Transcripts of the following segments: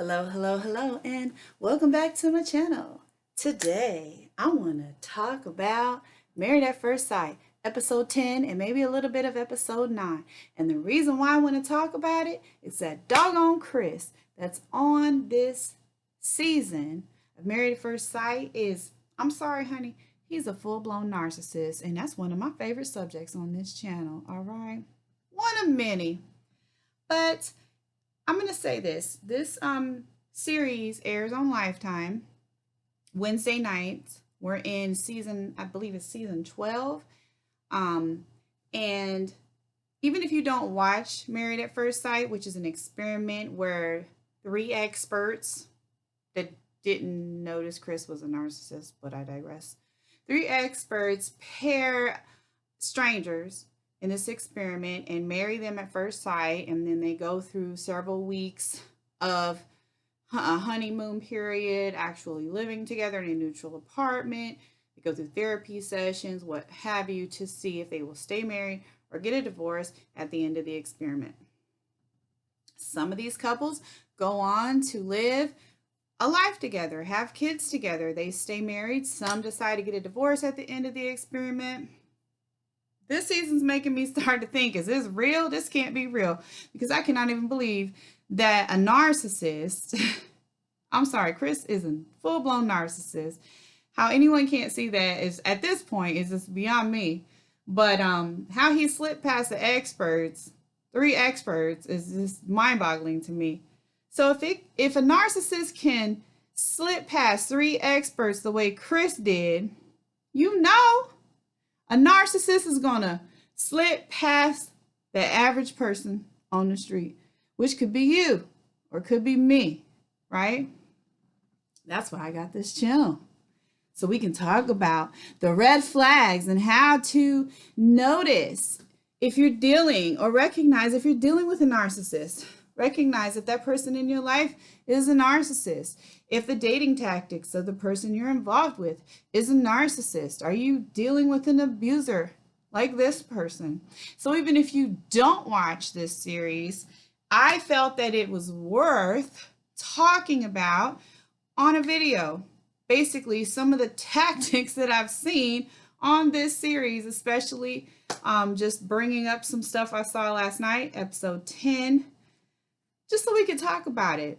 Hello, hello, hello, and welcome back to my channel. Today, I want to talk about Married at First Sight, episode 10, and maybe a little bit of episode 9. And the reason why I want to talk about it is that doggone Chris that's on this season of Married at First Sight is, I'm sorry, honey, he's a full-blown narcissist, and that's one of my favorite subjects on this channel, all right? One of many, but I'm going to say this. This series airs on Lifetime Wednesday nights. We're in season, I believe it's season 12. And even if you don't watch Married at First Sight, which is an experiment where three experts that didn't notice Chris was a narcissist, but I digress. Three experts pair strangers in this experiment and marry them at first sight, and then they go through several weeks of a honeymoon period, actually living together in a neutral apartment. They go through therapy sessions, what have you, to see if they will stay married or get a divorce at the end of the experiment. Some of these couples go on to live a life together, have kids together. They stay married. Some decide to get a divorce at the end of the experiment. This season's making me start to think, is this real? This can't be real, because I cannot even believe that a narcissist, I'm sorry, Chris is a full-blown narcissist. How anyone can't see that is, at this point, is just beyond me. But how he slipped past the experts, three experts, is just mind-boggling to me. So if a narcissist can slip past three experts the way Chris did, you know, a narcissist is going to slip past the average person on the street, which could be you or could be me, right? That's why I got this channel. So we can talk about the red flags and how to notice if you're dealing or recognize if you're dealing with a narcissist. Recognize that that person in your life is a narcissist. If the dating tactics of the person you're involved with is a narcissist, are you dealing with an abuser like this person? So even if you don't watch this series, I felt that it was worth talking about on a video. Basically, some of the tactics that I've seen on this series, especially just bringing up some stuff I saw last night, episode 10, just so we could talk about it.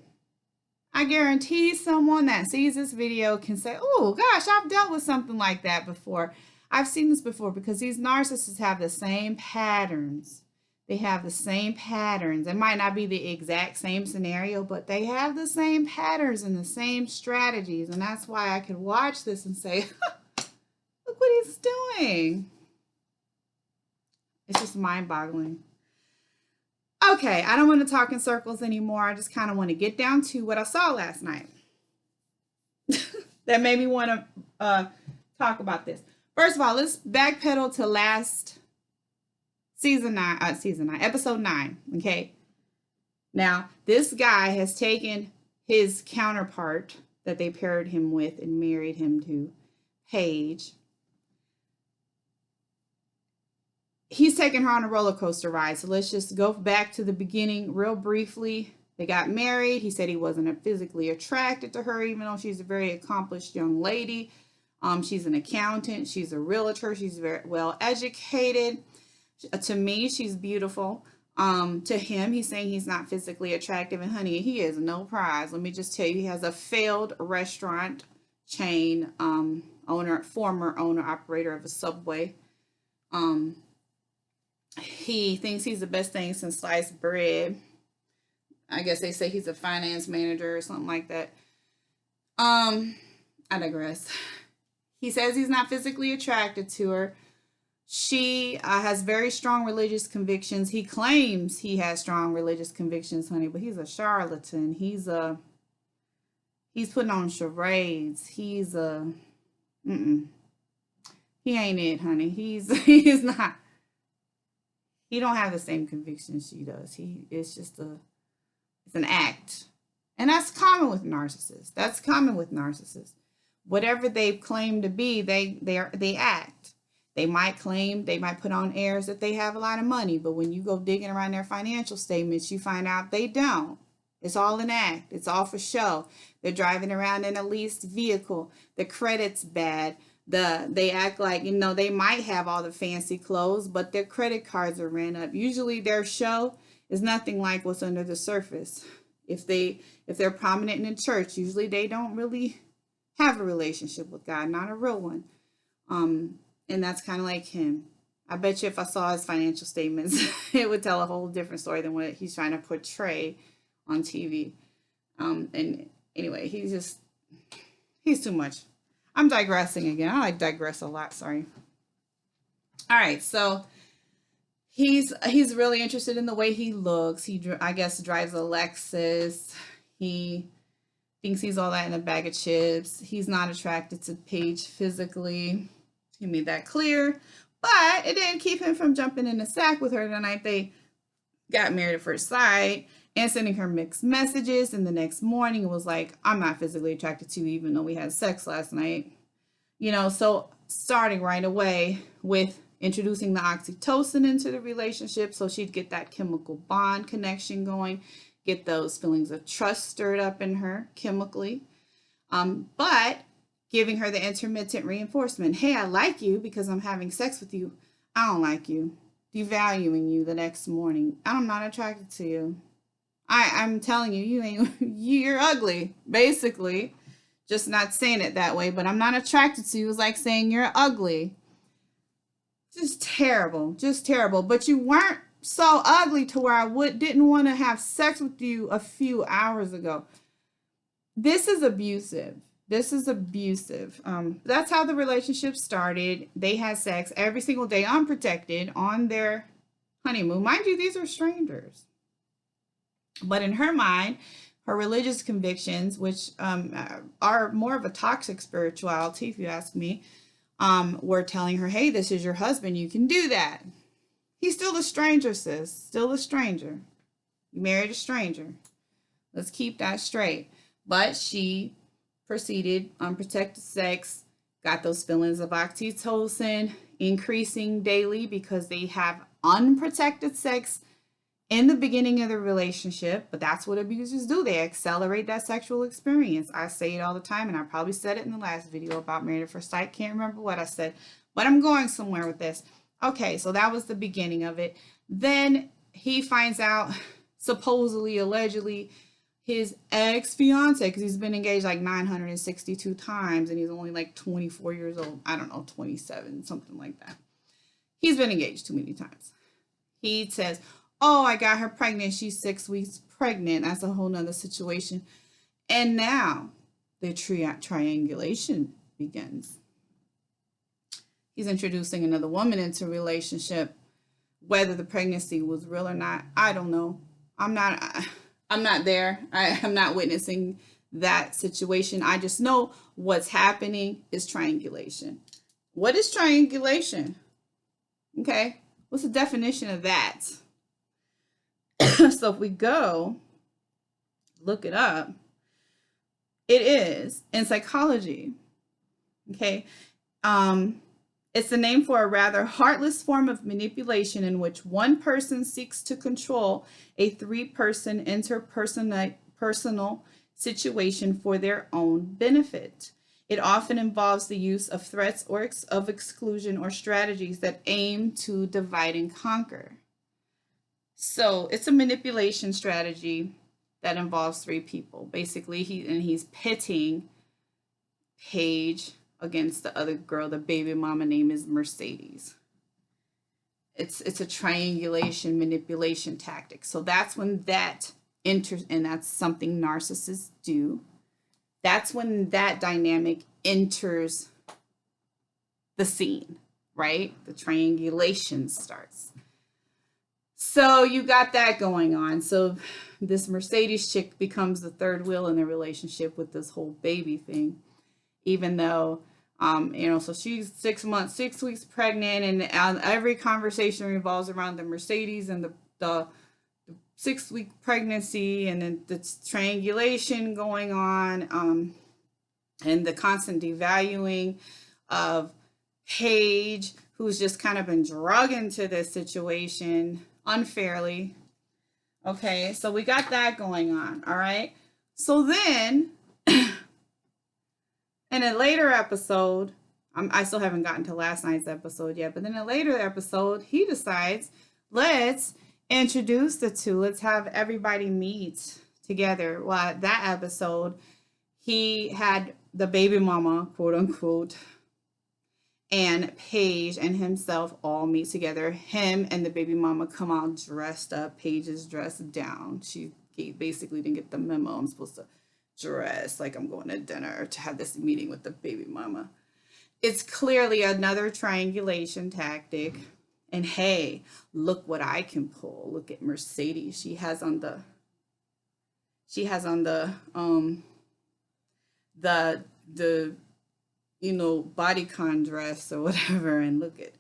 I guarantee someone that sees this video can say, oh gosh, I've dealt with something like that before. I've seen this before, because these narcissists have the same patterns. They have the same patterns. It might not be the exact same scenario, but they have the same patterns and the same strategies. And that's why I could watch this and say, look what he's doing. It's just mind-boggling. Okay, I don't want to talk in circles anymore. I just kind of want to get down to what I saw last night that made me want to talk about this. First of all, let's backpedal to last episode 9, okay? Now, this guy has taken his counterpart that they paired him with and married him to, Paige. He's taking her on a roller coaster ride. So let's just go back to the beginning real briefly. They got married. He said he wasn't physically attracted to her, even though she's a very accomplished young lady. She's an accountant. She's a realtor. She's very well educated. To me, she's beautiful. To him, he's saying he's not physically attractive. And honey, he is no prize. Let me just tell you, he has a failed restaurant chain former owner, operator of a Subway. He thinks he's the best thing since sliced bread. I guess they say he's a finance manager or something like that. I digress. He says he's not physically attracted to her. She has very strong religious convictions. He claims he has strong religious convictions, honey, but he's a charlatan. He's putting on charades. He ain't it, honey. He's not. He don't have the same convictions she does. It's an act. And that's common with narcissists. Whatever they claim to be, they act. They might put on airs that they have a lot of money, but when you go digging around their financial statements, you find out they don't. It's all an act. It's all for show. They're driving around in a leased vehicle. The credit's bad. They act like, they might have all the fancy clothes, but their credit cards are ran up. Usually their show is nothing like what's under the surface. If they're prominent in the church, usually they don't really have a relationship with God, not a real one. And that's kind of like him. I bet you if I saw his financial statements, it would tell a whole different story than what he's trying to portray on TV. And anyway, he's too much. I'm digressing again. I like digress a lot. Sorry. All right. So he's really interested in the way he looks. I guess, drives a Lexus. He thinks he's all that in a bag of chips. He's not attracted to Paige physically. He made that clear. But it didn't keep him from jumping in the sack with her the night they got married at first sight and sending her mixed messages. And the next morning it was like, I'm not physically attracted to you, even though we had sex last night. So starting right away with introducing the oxytocin into the relationship so she'd get that chemical bond connection going, get those feelings of trust stirred up in her chemically. But giving her the intermittent reinforcement. Hey, I like you because I'm having sex with you. I don't like you. Devaluing you the next morning. I'm not attracted to you. I'm telling you, you're ugly, basically. Just not saying it that way, but I'm not attracted to you. It's like saying you're ugly. Just terrible, just terrible. But you weren't so ugly to where I didn't want to have sex with you a few hours ago. This is abusive. This is abusive. That's how the relationship started. They had sex every single day, unprotected, on their honeymoon. Mind you, these are strangers. But in her mind, her religious convictions, which are more of a toxic spirituality, if you ask me, were telling her, hey, this is your husband. You can do that. He's still a stranger, sis. Still a stranger. You married a stranger. Let's keep that straight. But she proceeded, unprotected sex, got those feelings of oxytocin increasing daily because they have unprotected sex in the beginning of the relationship. But that's what abusers do. They accelerate that sexual experience. I say it all the time, and I probably said it in the last video about Married at First Sight. Can't remember what I said, but I'm going somewhere with this. Okay, so that was the beginning of it. Then he finds out, supposedly, allegedly, his ex-fiance, because he's been engaged like 962 times and he's only like 24 years old. I don't know, 27, something like that. He's been engaged too many times. He says, oh, I got her pregnant. She's 6 weeks pregnant. That's a whole nother situation. And now the triangulation begins. He's introducing another woman into a relationship. Whether the pregnancy was real or not, I don't know. I'm not there. I'm not witnessing that situation. I just know what's happening is triangulation. What is triangulation? Okay. What's the definition of that? So if we go look it up, it is in psychology. Okay. It's the name for a rather heartless form of manipulation in which one person seeks to control a three-person interpersonal situation for their own benefit. It often involves the use of threats or of exclusion or strategies that aim to divide and conquer. So it's a manipulation strategy that involves three people. Basically, he's pitting Paige against the other girl. The baby mama name is Mercedes. It's a triangulation manipulation tactic. So that's when that enters, and that's something narcissists do. That's when that dynamic enters the scene, right? The triangulation starts. So you got that going on. So this Mercedes chick becomes the third wheel in the relationship with this whole baby thing, even though so she's 6 weeks pregnant, and every conversation revolves around the Mercedes and the 6 week pregnancy, and then the triangulation going on, and the constant devaluing of Paige, who's just kind of been drugged into this situation unfairly. Okay, so we got that going on. All right. So then, in a later episode, I still haven't gotten to last night's episode yet, but in a later episode, he decides, let's introduce the two. Let's have everybody meet together. Well, that episode, he had the baby mama, quote unquote, and Paige and himself all meet together. Him and the baby mama come out dressed up. Paige is dressed down. She basically didn't get the memo. I'm supposed to dress like I'm going to dinner to have this meeting with the baby mama. It's clearly another triangulation tactic. And hey, look what I can pull. Look at Mercedes. She has on the bodycon dress or whatever, and look at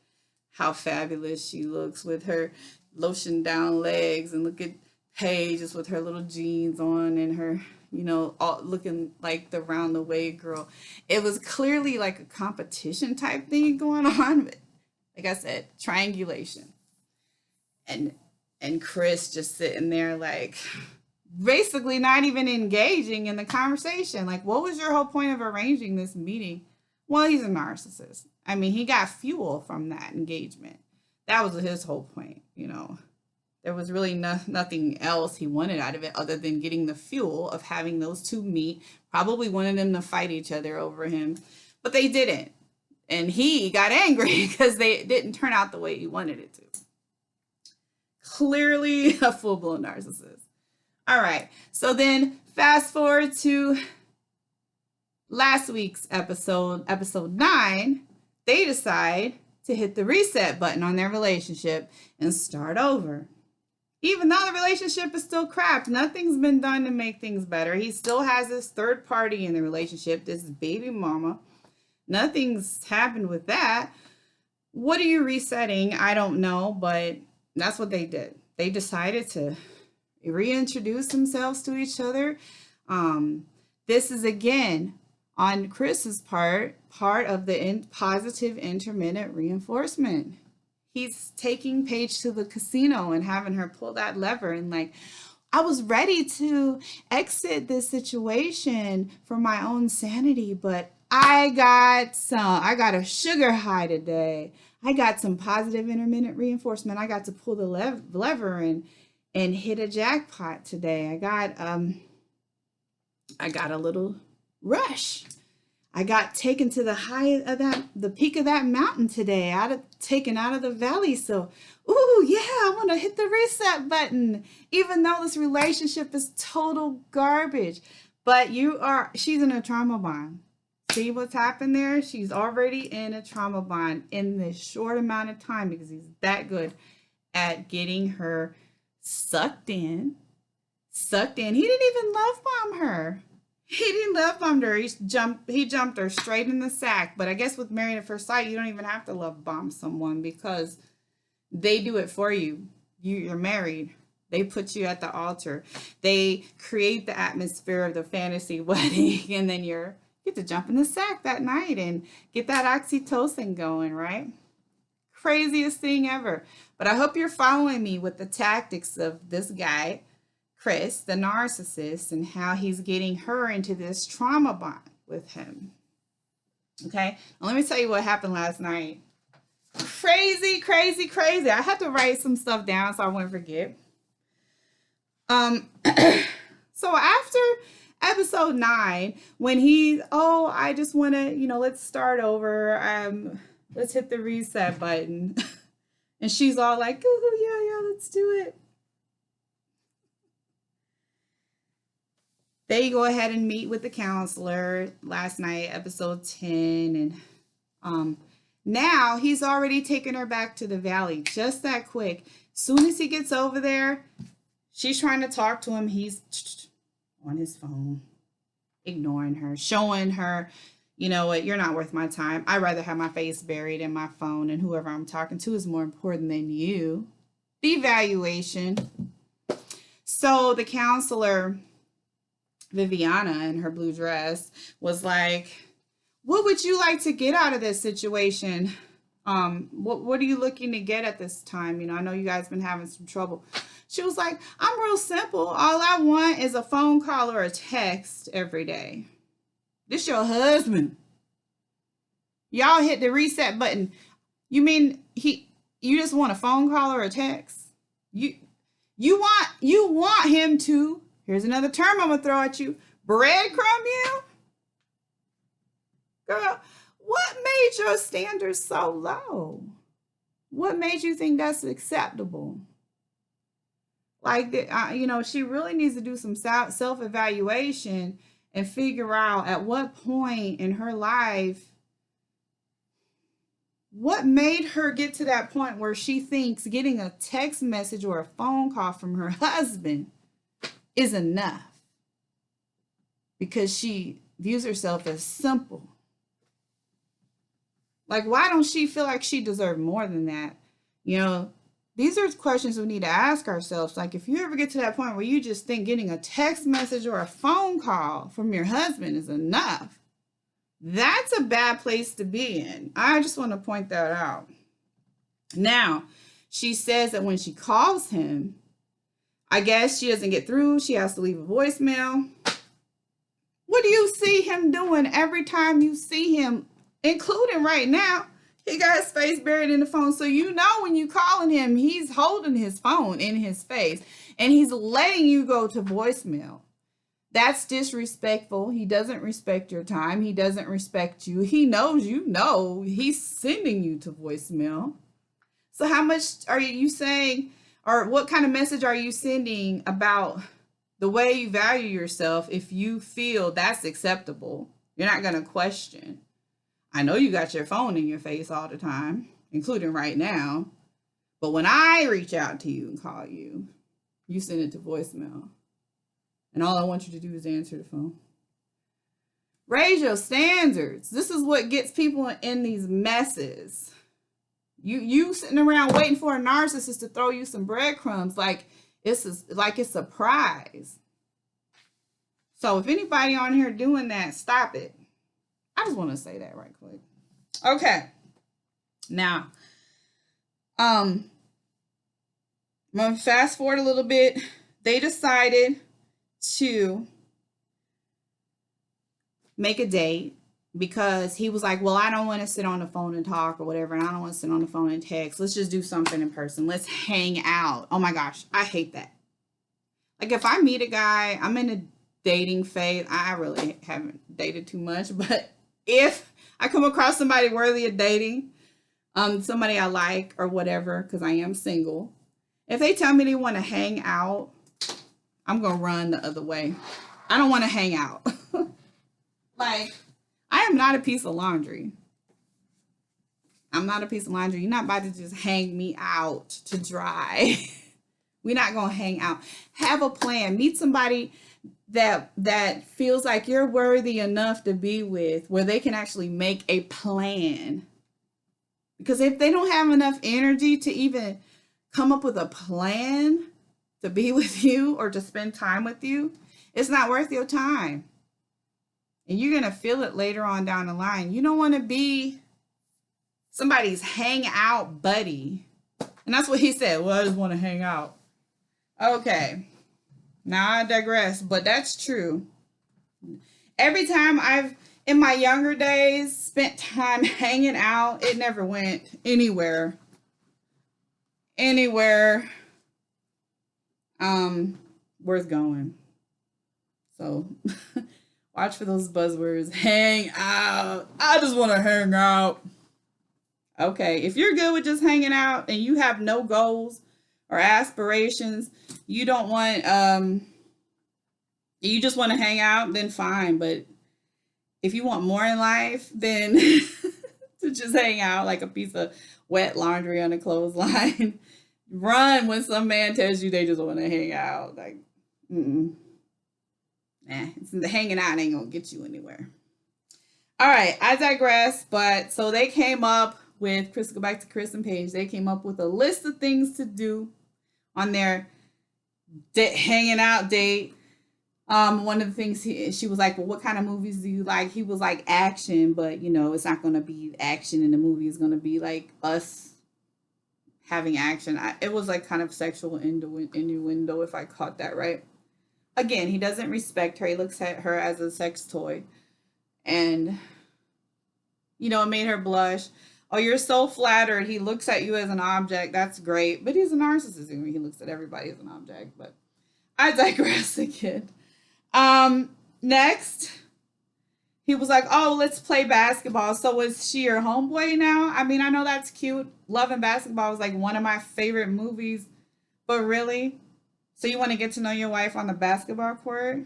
how fabulous she looks with her lotion down legs, and look at Paige just with her little jeans on and her, all looking like the round the way girl. It was clearly like a competition type thing going on, but like I said, triangulation. And Chris just sitting there like basically not even engaging in the conversation. Like, what was your whole point of arranging this meeting? Well, he's a narcissist. I mean, he got fuel from that engagement. That was his whole point, There was really nothing else he wanted out of it other than getting the fuel of having those two meet. Probably wanted them to fight each other over him, but they didn't. And he got angry because they didn't turn out the way he wanted it to. Clearly a full-blown narcissist. All right, so then fast forward to last week's episode 9, they decide to hit the reset button on their relationship and start over. Even though the relationship is still crap, nothing's been done to make things better. He still has this third party in the relationship, this baby mama. Nothing's happened with that. What are you resetting? I don't know, but that's what they did. They decided to reintroduce themselves to each other. This is, again, on Chris's part of the positive intermittent reinforcement. He's taking Paige to the casino and having her pull that lever and like, I was ready to exit this situation for my own sanity, but I got a sugar high today. I got some positive intermittent reinforcement. I got to pull the lever and hit a jackpot today. I got a little rush. I got taken to the peak of that mountain today, taken out of the valley. So, ooh, yeah, I want to hit the reset button, even though this relationship is total garbage. But she's in a trauma bond. See what's happened there? She's already in a trauma bond in this short amount of time because he's that good at getting her sucked in. He didn't even love bomb her. He didn't love bomb her. He jumped her straight in the sack. But I guess with Married at First Sight, you don't even have to love bomb someone because they do it for you. You're married. They put you at the altar. They create the atmosphere of the fantasy wedding, and then you get to jump in the sack that night and get that oxytocin going, right? Craziest thing ever. But I hope you're following me with the tactics of this guy, Chris, the narcissist, and how he's getting her into this trauma bond with him. Okay, now let me tell you what happened last night. Crazy, crazy, crazy. I had to write some stuff down so I wouldn't forget. So after episode 9, when I just want to, let's start over. Let's hit the reset button. And she's all like, oh, yeah, let's do it. They go ahead and meet with the counselor last night, episode 10. And now he's already taken her back to the valley just that quick. Soon as he gets over there, she's trying to talk to him. He's on his phone, ignoring her, showing her, you know what, you're not worth my time. I'd rather have my face buried in my phone, and whoever I'm talking to is more important than you. Devaluation. So the counselor, Viviana, in her blue dress, was like, what would you like to get out of this situation? What are you looking to get at this time? You know, I know you guys been having some trouble. She was like, I'm real simple. All I want is a phone call or a text every day. This your husband. Y'all hit the reset button. You mean you just want a phone call or a text? You want him to, here's another term I'm gonna throw at you, breadcrumb you? Girl, what made your standards so low? What made you think that's acceptable? Like, you know, she really needs to do some self-evaluation and figure out at what point in her life, what made her get to that point where she thinks getting a text message or a phone call from her husband is enough because she views herself as simple. Like, why don't she feel like she deserves more than that? You know, these are questions we need to ask ourselves. Like, if you ever get to that point where you just think getting a text message or a phone call from your husband is enough, that's a bad place to be in. I just want to point that out. Now, she says that when she calls him, I guess she doesn't get through. She has to leave a voicemail. What do you see him doing every time you see him, including right now? He got his face buried in the phone. So you know when you calling him, he's holding his phone in his face and he's letting you go to voicemail. That's disrespectful. He doesn't respect your time. He doesn't respect you. He knows you know he's sending you to voicemail. So how much are you saying, or what kind of message are you sending about the way you value yourself if you feel that's acceptable? You're not going to question. I know you got your phone in your face all the time, including right now. But when I reach out to you and call you, you send it to voicemail. And all I want you to do is answer the phone. Raise your standards. This is what gets people in these messes. You sitting around waiting for a narcissist to throw you some breadcrumbs like it's a prize. So if anybody on here doing that, stop it. I just want to say that right quick. Okay. Now, I'm going to fast forward a little bit. They decided to make a date because he was like, well, I don't want to sit on the phone and talk or whatever, and I don't want to sit on the phone and text. Let's just do something in person. Let's hang out. Oh my gosh, I hate that. Like, if I meet a guy, I'm in a dating phase. I really haven't dated too much, but if I come across somebody worthy of dating, somebody I like or whatever, because I am single, if they tell me they want to hang out, I'm going to run the other way. I don't want to hang out. Like, I am not a piece of laundry. I'm not a piece of laundry. You're not about to just hang me out to dry. We're not going to hang out. Have a plan. Meet somebody that feels like you're worthy enough to be with, where they can actually make a plan. Because if they don't have enough energy to even come up with a plan to be with you or to spend time with you, it's not worth your time. And you're going to feel it later on down the line. You don't want to be somebody's hangout buddy. And that's what he said. Well, I just want to hang out. Okay. Now I digress, but that's true. Every time I've, in my younger days, spent time hanging out, it never went anywhere. Worth going. So watch for those buzzwords. Hang out. I just want to hang out. Okay, if you're good with just hanging out and you have no goals or aspirations, you don't want, you just want to hang out, then fine. But if you want more in life than to just hang out like a piece of wet laundry on a clothesline, run when some man tells you they just want to hang out. Like, nah, the hanging out ain't gonna get you anywhere. All right, I digress. But so they came up with, Chris, go back to Chris and Paige. They came up with a list of things to do on their hanging out date. One of the things she was like, well, what kind of movies do you like? He was like, action, but you know, it's not going to be action in the movie. It's going to be like us having action. It was like kind of sexual innuendo, if I caught that right. Again, he doesn't respect her. He looks at her as a sex toy. And, you know, it made her blush. Oh, you're so flattered. He looks at you as an object. That's great. But he's a narcissist. He looks at everybody as an object. But I digress again. Next, he was like, oh, let's play basketball. So is she your homeboy now? I mean, I know that's cute. Love and Basketball was like one of my favorite movies. But really? So you want to get to know your wife on the basketball court?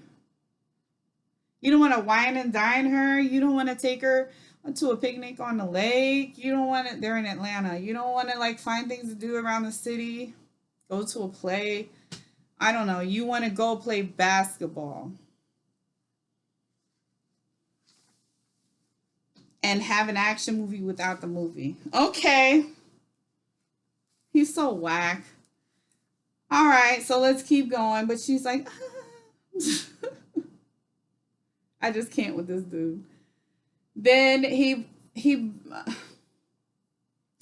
You don't want to wine and dine her? You don't want to take her to a picnic on the lake? You don't want to, they're in Atlanta. You don't want to like find things to do around the city? Go to a play? I don't know. You want to go play basketball and have an action movie without the movie. Okay. He's so whack. All right, so let's keep going. But she's like, I just can't with this dude. Then he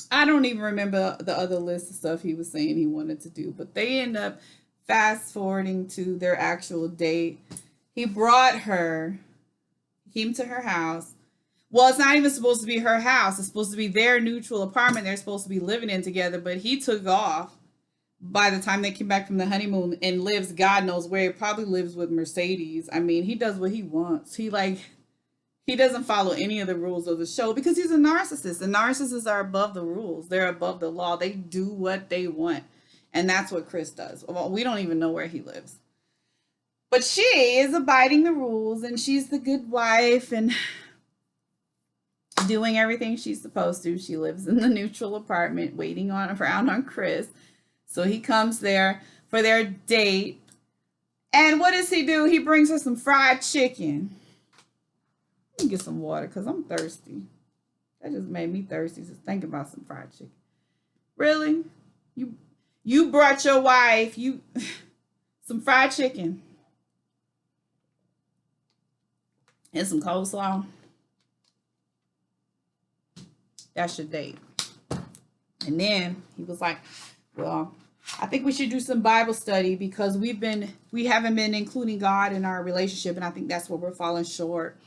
I don't even remember the other list of stuff he was saying he wanted to do, but they end up fast forwarding to their actual date. He brought her, came to her house. Well, it's not even supposed to be her house. It's supposed to be their neutral apartment they're supposed to be living in together, but he took off by the time they came back from the honeymoon and lives God knows where. He probably lives with Mercedes. I mean, he does what he wants. He doesn't follow any of the rules of the show because he's a narcissist. And narcissists are above the rules. They're above the law. They do what they want. And that's what Chris does. Well, we don't even know where he lives. But she is abiding the rules and she's the good wife and doing everything she's supposed to. She lives in the neutral apartment waiting around on Chris. So he comes there for their date. And what does he do? He brings her some fried chicken. Let me get some water because I'm thirsty. That just made me thirsty just thinking about some fried chicken. Really? You brought your wife some fried chicken and some coleslaw. That's your date. And then he was like, well, I think we should do some Bible study because we haven't been including God in our relationship, and I think that's where we're falling short.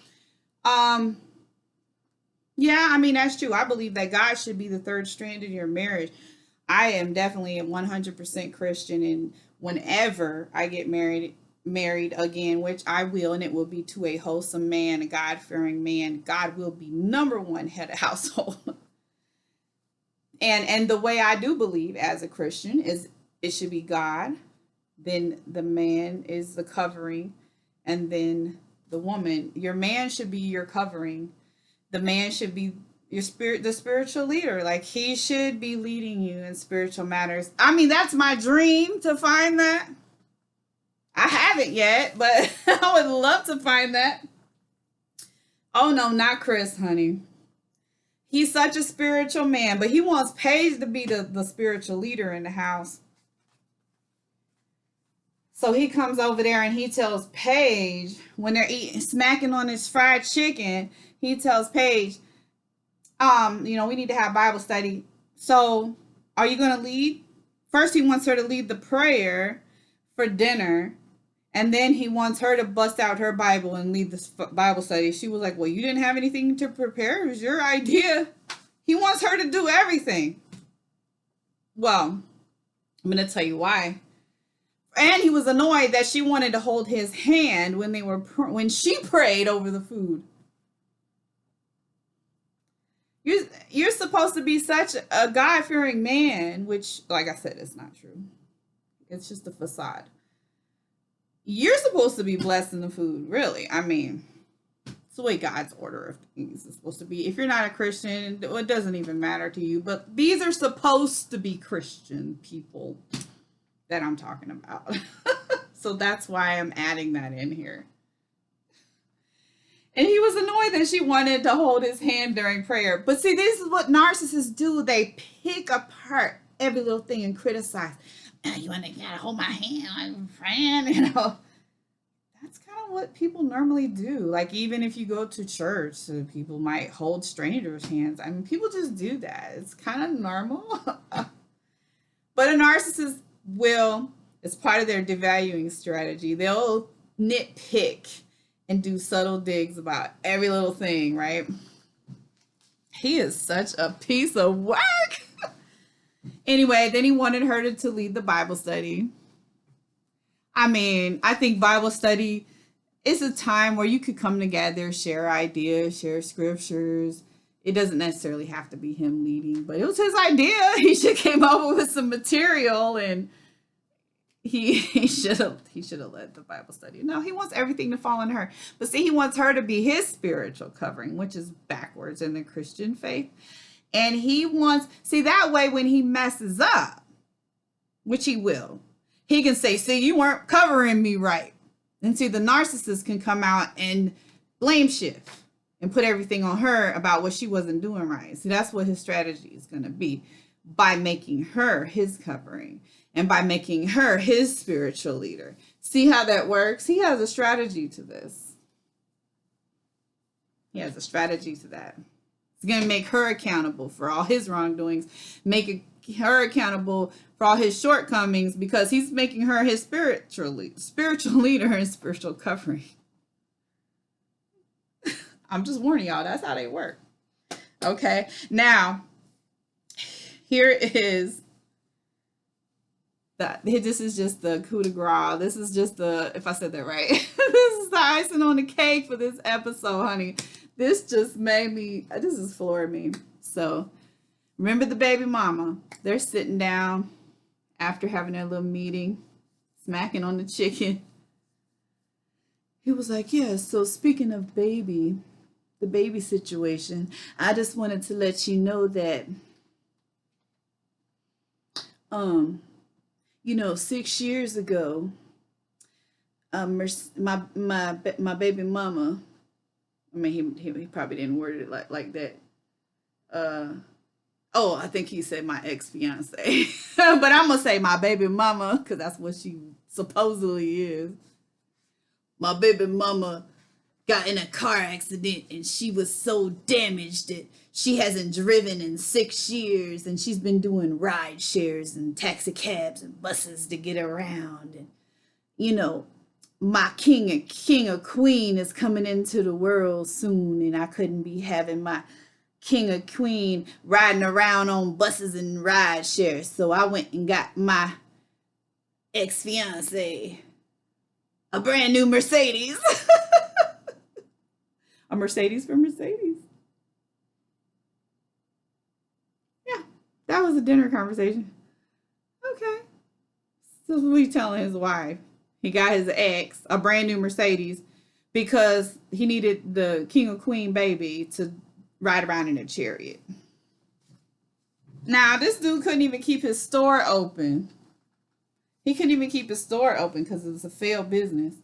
Yeah, I mean, that's true. I believe that God should be the third strand in your marriage. I am definitely a 100% Christian, and whenever I get married again, which I will, and it will be to a wholesome man, a God-fearing man, God will be number one head of household. And the way I do believe as a Christian is it should be God, then the man is the covering, and then the woman. Your man should be your covering. The man should be the spiritual leader. Like he should be leading you in spiritual matters. I mean, that's my dream to find that. I haven't yet, but I would love to find that. Oh no, not Chris, honey. He's such a spiritual man, but he wants Paige to be the spiritual leader in the house. So he comes over there and he tells Paige, when they're smacking on his fried chicken, he tells Paige, we need to have Bible study. So are you going to lead? First, he wants her to lead the prayer for dinner. And then he wants her to bust out her Bible and lead this Bible study. She was like, well, you didn't have anything to prepare. It was your idea. He wants her to do everything. Well, I'm going to tell you why. And he was annoyed that she wanted to hold his hand when she prayed over the food. You're supposed to be such a God-fearing man, which, like I said, is not true. It's just a facade. You're supposed to be blessing the food, really. I mean, it's the way God's order of things is supposed to be. If you're not a Christian, it doesn't even matter to you. But these are supposed to be Christian people that I'm talking about. So that's why I'm adding that in here. And he was annoyed that she wanted to hold his hand during prayer. But see, this is what narcissists do. They pick apart every little thing and criticize. You gotta hold my hand, I'm praying, That's kind what people normally do. Like, even if you go to church, people might hold strangers' hands. I mean, people just do that. It's kind of normal. But a narcissist will, as part of their devaluing strategy, they'll nitpick and do subtle digs about every little thing, right? He is such a piece of work. Anyway, then he wanted her to lead the Bible study. I mean, I think Bible study is a time where you could come together, share ideas, share scriptures. It doesn't necessarily have to be him leading, but it was his idea. He should came up with some material, and he should have led the Bible study. No, he wants everything to fall on her. But see, he wants her to be his spiritual covering, which is backwards in the Christian faith. And he wants, see, that way when he messes up, which he will, he can say, see, you weren't covering me right. And see, the narcissist can come out and blame shift and put everything on her about what she wasn't doing right. See, that's what his strategy is going to be, by making her his covering and by making her his spiritual leader. See how that works? He has a strategy to this. He has a strategy to that. He's going to make her accountable for all his wrongdoings, make her accountable for all his shortcomings, because he's making her his spiritual leader and spiritual covering. I'm just warning y'all, that's how they work. Okay, now here is that. This is just the coup de grace. This is just the, if I said that right, this is the icing on the cake for this episode, honey. This just made me, this is floored me. So remember the baby mama. They're sitting down after having their little meeting, smacking on the chicken. He was like, yeah, so speaking of baby, the baby situation, I just wanted to let you know that, 6 years ago, my baby mama, I mean, he probably didn't word it like that. I think he said my ex-fiance. But I'm going to say my baby mama, because that's what she supposedly is. My baby mama got in a car accident, and she was so damaged that she hasn't driven in 6 years, and she's been doing ride shares and taxi cabs and buses to get around. And, my king or queen is coming into the world soon, and I couldn't be having my king or queen riding around on buses and ride shares. So I went and got my ex-fiance a brand new Mercedes. A Mercedes for Mercedes. Yeah, that was a dinner conversation. Okay. So he's telling his wife he got his ex a brand new Mercedes because he needed the king or queen baby to ride around in a chariot. Now, this dude couldn't even keep his store open. He couldn't even keep his store open because it was a failed business.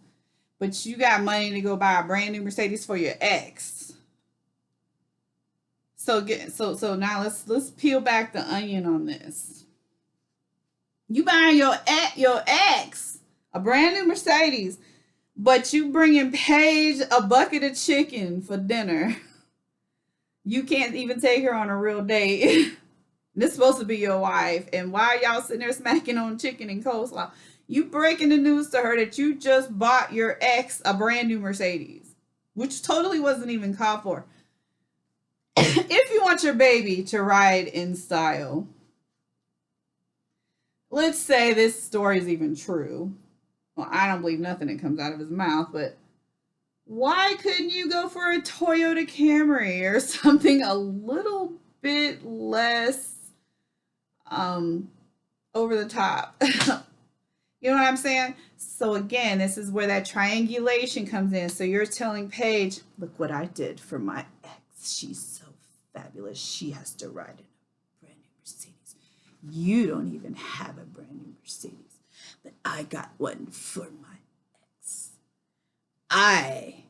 But you got money to go buy a brand new Mercedes for your ex. So now let's peel back the onion on this. You buying your ex a brand new Mercedes, but you bringing Paige a bucket of chicken for dinner. You can't even take her on a real date. This is supposed to be your wife. And why y'all sitting there smacking on chicken and coleslaw? You breaking the news to her that you just bought your ex a brand new Mercedes, which totally wasn't even called for. If you want your baby to ride in style, let's say this story is even true. Well, I don't believe nothing that comes out of his mouth, but why couldn't you go for a Toyota Camry or something a little bit less over the top? You know what I'm saying? So again, this is where that triangulation comes in. So you're telling Paige, look what I did for my ex. She's so fabulous. She has to ride in a brand new Mercedes. You don't even have a brand new Mercedes. But I got one for my ex. I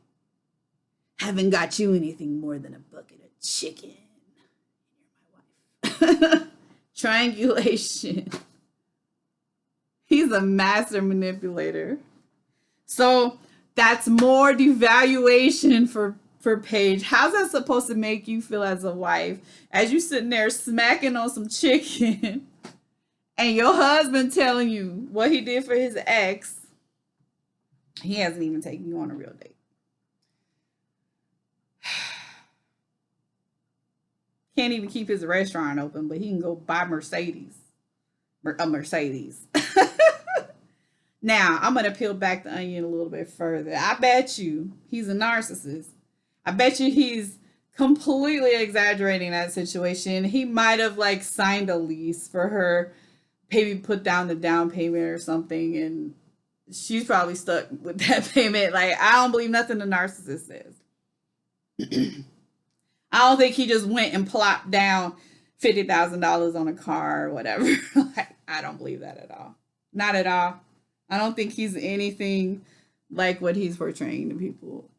haven't got you anything more than a bucket of chicken. You're my wife. Triangulation. He's a master manipulator. So That's more devaluation for Paige. How's that supposed to make you feel as a wife? As you sitting there smacking on some chicken and your husband telling you what he did for his ex, he hasn't even taken you on a real date. Can't even keep his restaurant open, but he can go buy a Mercedes. Now, I'm going to peel back the onion a little bit further. I bet you he's a narcissist. I bet you he's completely exaggerating that situation. He might have like signed a lease for her, maybe put down the down payment or something, and she's probably stuck with that payment. Like, I don't believe nothing the narcissist says. I don't think he just went and plopped down $50,000 on a car or whatever. Like, I don't believe that at all. Not at all. I don't think he's anything like what he's portraying to people.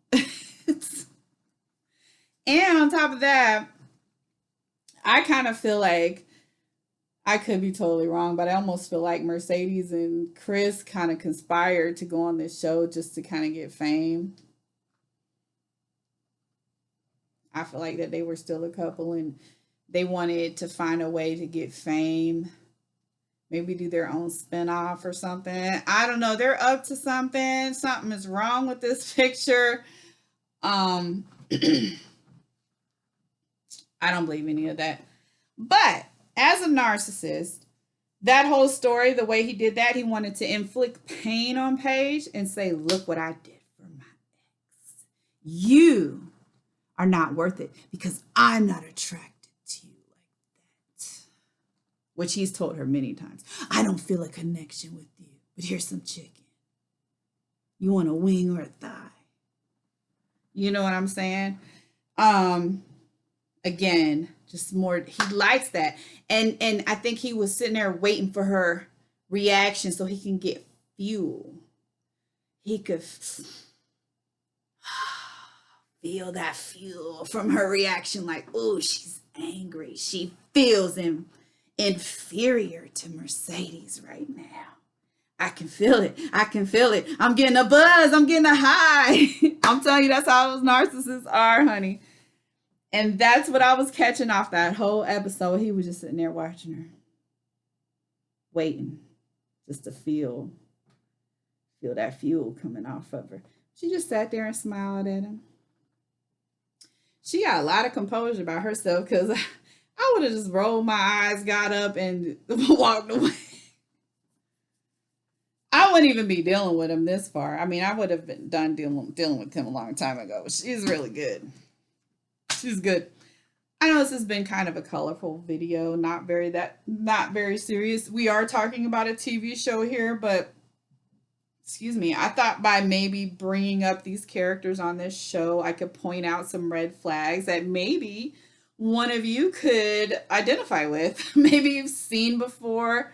And on top of that, I kind of feel like, I could be totally wrong, but I almost feel like Mercedes and Chris kind of conspired to go on this show just to kind of get fame. I feel like that they were still a couple and they wanted to find a way to get fame. Maybe do their own spinoff or something. I don't know. They're up to something. Something is wrong with this picture. I don't believe any of that. But as a narcissist, that whole story, the way he did that, he wanted to inflict pain on Paige and say, look what I did for my ex. You are not worth it because I'm not attracted to you like that. Which he's told her many times. I don't feel a connection with you, but here's some chicken. You want a wing or a thigh? You know what I'm saying? Again, just more, he likes that. And I think he was sitting there waiting for her reaction so he can get fuel. He could feel that fuel from her reaction, like, oh, she's angry. She feels inferior to Mercedes right now. I can feel it. I can feel it. I'm getting a buzz. I'm getting a high. I'm telling you, that's how those narcissists are, honey. And that's what I was catching off that whole episode. He was just sitting there watching her, waiting just to feel that fuel coming off of her. She just sat there and smiled at him. She got a lot of composure about herself because I would have just rolled my eyes, got up, and walked away. I wouldn't even be dealing with him this far. I mean, I would have been done dealing with him a long time ago. She's really good. She's good. I know this has been kind of a colorful video, not very serious. We are talking about a TV show here, but excuse me, I thought by maybe bringing up these characters on this show, I could point out some red flags that maybe one of you could identify with. Maybe you've seen before,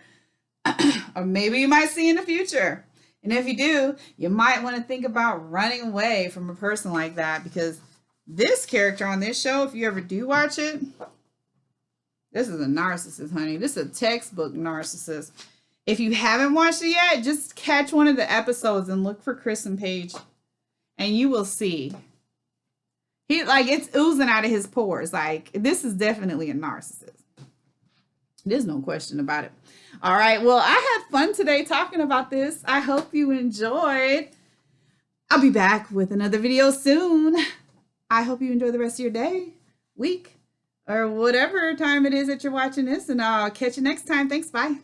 or maybe you might see in the future. And if you do, you might want to think about running away from a person like that, because this character on this show, if you ever do watch it, this is a narcissist, honey. This is a textbook narcissist. If you haven't watched it yet, just catch one of the episodes and look for Chris and Paige, and you will see. It's oozing out of his pores. Like, this is definitely a narcissist. There's no question about it. All right. Well, I had fun today talking about this. I hope you enjoyed. I'll be back with another video soon. I hope you enjoy the rest of your day, week, or whatever time it is that you're watching this, and I'll catch you next time. Thanks. Bye.